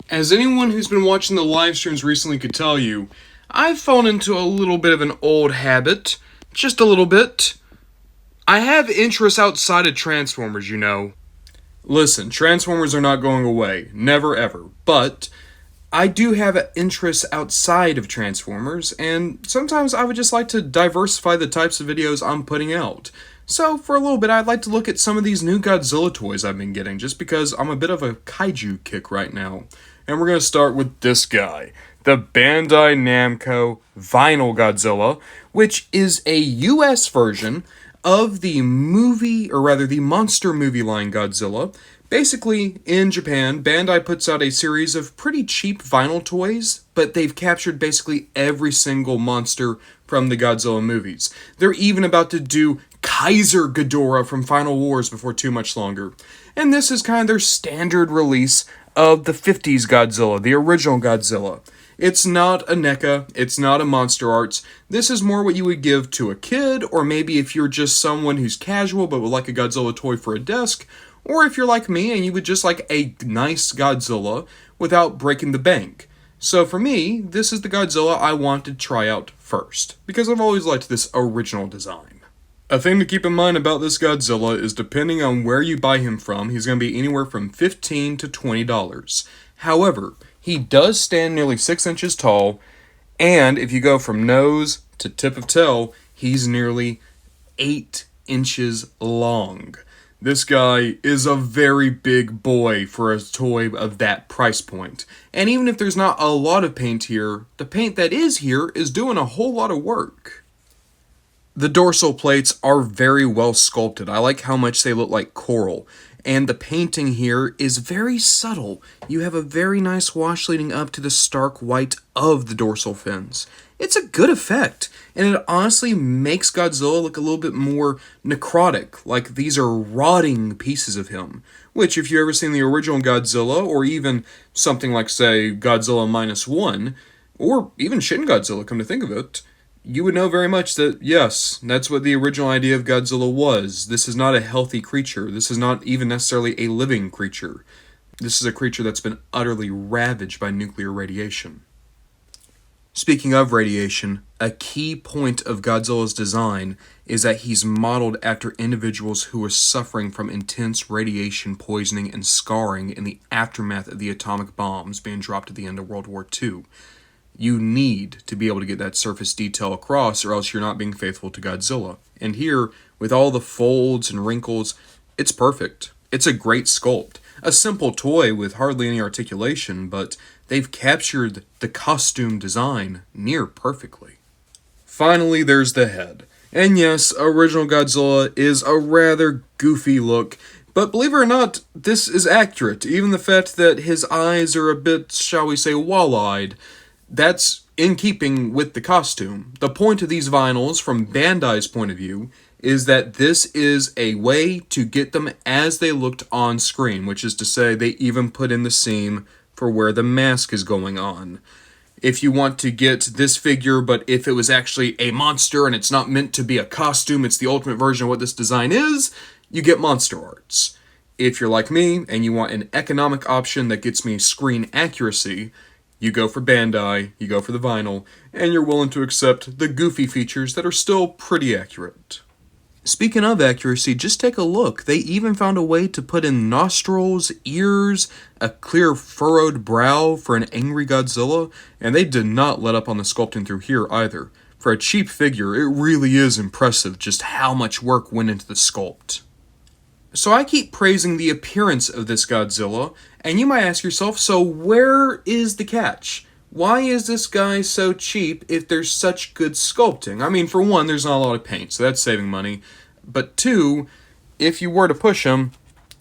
As anyone who's been watching the live streams recently could tell you, I've fallen into a little bit of an old habit. Just a little bit. I have interests outside of Transformers, you know. Listen, Transformers are not going away. Never ever. But I do have interests outside of Transformers, and sometimes I would just like to diversify the types of videos I'm putting out. So, for a little bit, I'd like to look at some of these new Godzilla toys I've been getting, just because I'm a bit of a kaiju kick right now. And we're going to start with this guy, the Bandai Namco Vinyl Godzilla, which is a US version of the movie, or rather the monster movie line Godzilla. Basically, in Japan, Bandai puts out a series of pretty cheap vinyl toys, but they've captured basically every single monster from the Godzilla movies. They're even about to do Kaiser Ghidorah from Final Wars before too much longer. And this is kind of their standard release of the 50s Godzilla, the original Godzilla. It's not a NECA, it's not a Monster Arts. This is more what you would give to a kid, or maybe if you're just someone who's casual but would like a Godzilla toy for a desk, or if you're like me and you would just like a nice Godzilla without breaking the bank. So for me, this is the Godzilla I want to try out first, because I've always liked this original design. A thing to keep in mind about this Godzilla is depending on where you buy him from, he's going to be anywhere from $15 to $20. However, he does stand nearly 6 inches tall, and if you go from nose to tip of tail, he's nearly 8 inches long. This guy is a very big boy for a toy of that price point. And even if there's not a lot of paint here, the paint that is here is doing a whole lot of work. The dorsal plates are very well sculpted. I like how much they look like coral. And the painting here is very subtle. You have a very nice wash leading up to the stark white of the dorsal fins. It's a good effect, and it honestly makes Godzilla look a little bit more necrotic, like these are rotting pieces of him. Which, if you've ever seen the original Godzilla, or even something like, say, Godzilla -1, or even Shin Godzilla, come to think of it, you would know very much that, yes, that's what the original idea of Godzilla was. This is not a healthy creature. This is not even necessarily a living creature. This is a creature that's been utterly ravaged by nuclear radiation. Speaking of radiation, a key point of Godzilla's design is that he's modeled after individuals who were suffering from intense radiation poisoning and scarring in the aftermath of the atomic bombs being dropped at the end of World War II. You need to be able to get that surface detail across, or else you're not being faithful to Godzilla. And here, with all the folds and wrinkles, it's perfect. It's a great sculpt. A simple toy with hardly any articulation, but they've captured the costume design near perfectly. Finally, there's the head. And yes, original Godzilla is a rather goofy look, but believe it or not, this is accurate. Even the fact that his eyes are a bit, shall we say, wall-eyed, that's in keeping with the costume. The point of these vinyls, from Bandai's point of view, is that this is a way to get them as they looked on screen, which is to say they even put in the seam for where the mask is going on. If you want to get this figure, but if it was actually a monster and it's not meant to be a costume, it's the ultimate version of what this design is, you get Monster Arts. If you're like me and you want an economic option that gets me screen accuracy, you go for Bandai, you go for the vinyl, and you're willing to accept the goofy features that are still pretty accurate. Speaking of accuracy, just take a look. They even found a way to put in nostrils, ears, a clear furrowed brow for an angry Godzilla, and they did not let up on the sculpting through here either. For a cheap figure, it really is impressive just how much work went into the sculpt. So I keep praising the appearance of this Godzilla, and you might ask yourself, so where is the catch? Why is this guy so cheap if there's such good sculpting? I mean, for one, there's not a lot of paint, so that's saving money. But two, if you were to push him,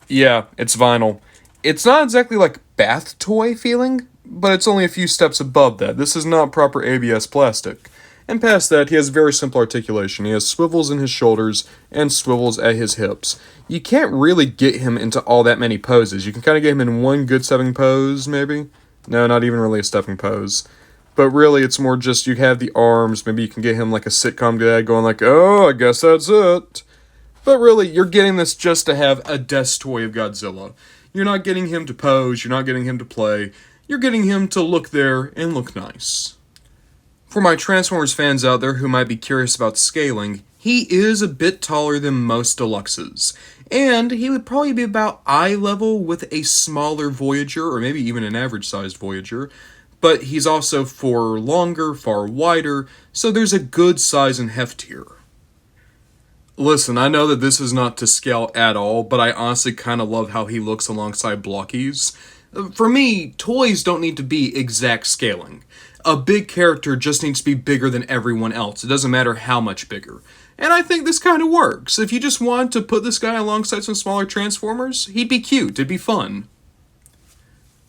yeah, it's vinyl. It's not exactly like bath toy feeling, but it's only a few steps above that. This is not proper ABS plastic. And past that, he has very simple articulation. He has swivels in his shoulders and swivels at his hips. You can't really get him into all that many poses. You can kind of get him in one good stepping pose, maybe? No, not even really a stepping pose. But really, it's more just you have the arms. Maybe you can get him like a sitcom dad going like, oh, I guess that's it. But really, you're getting this just to have a desk toy of Godzilla. You're not getting him to pose. You're not getting him to play. You're getting him to look there and look nice. For my Transformers fans out there who might be curious about scaling, he is a bit taller than most deluxes, and he would probably be about eye level with a smaller Voyager, or maybe even an average-sized Voyager, but he's also far longer, far wider, so there's a good size and heft here. Listen, I know that this is not to scale at all, but I honestly kind of love how he looks alongside Blockies. For me, toys don't need to be exact scaling. A big character just needs to be bigger than everyone else. It doesn't matter how much bigger. And I think this kind of works. If you just want to put this guy alongside some smaller Transformers, he'd be cute, it'd be fun.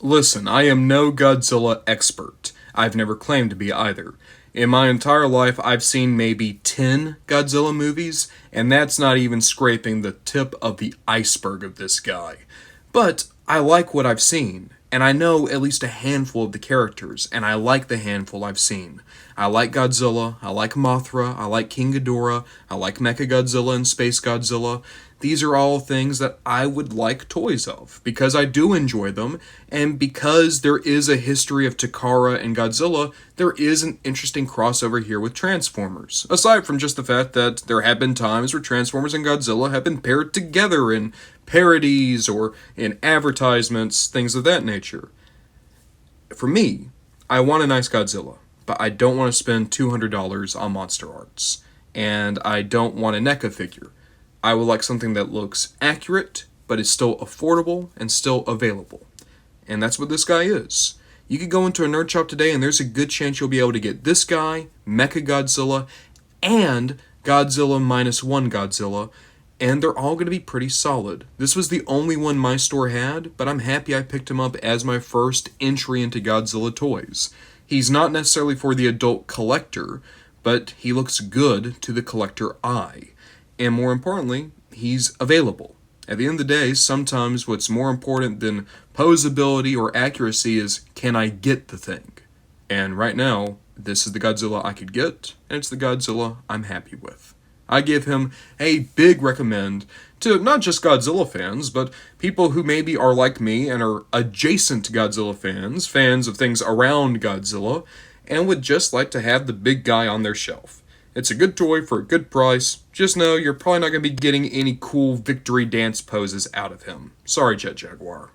Listen, I am no Godzilla expert. I've never claimed to be either. In my entire life, I've seen maybe 10 Godzilla movies, and that's not even scraping the tip of the iceberg of this guy. But I like what I've seen, and I know at least a handful of the characters, and I like the handful I've seen. I like Godzilla, I like Mothra, I like King Ghidorah, I like Mechagodzilla and Space Godzilla. These are all things that I would like toys of, because I do enjoy them, and because there is a history of Takara and Godzilla, there is an interesting crossover here with Transformers. Aside from just the fact that there have been times where Transformers and Godzilla have been paired together in parodies or in advertisements, things of that nature. For me, I want a nice Godzilla, but I don't want to spend $200 on Monster Arts, and I don't want a NECA figure. I would like something that looks accurate, but is still affordable and still available. And that's what this guy is. You could go into a nerd shop today and there's a good chance you'll be able to get this guy, Mechagodzilla, and Godzilla minus one Godzilla, and they're all going to be pretty solid. This was the only one my store had, but I'm happy I picked him up as my first entry into Godzilla toys. He's not necessarily for the adult collector, but he looks good to the collector eye. And more importantly, he's available. At the end of the day, sometimes what's more important than posability or accuracy is, can I get the thing? And right now, this is the Godzilla I could get, and it's the Godzilla I'm happy with. I give him a big recommend to not just Godzilla fans, but people who maybe are like me and are adjacent Godzilla fans, fans of things around Godzilla, and would just like to have the big guy on their shelf. It's a good toy for a good price. Just know you're probably not going to be getting any cool victory dance poses out of him. Sorry, Jet Jaguar.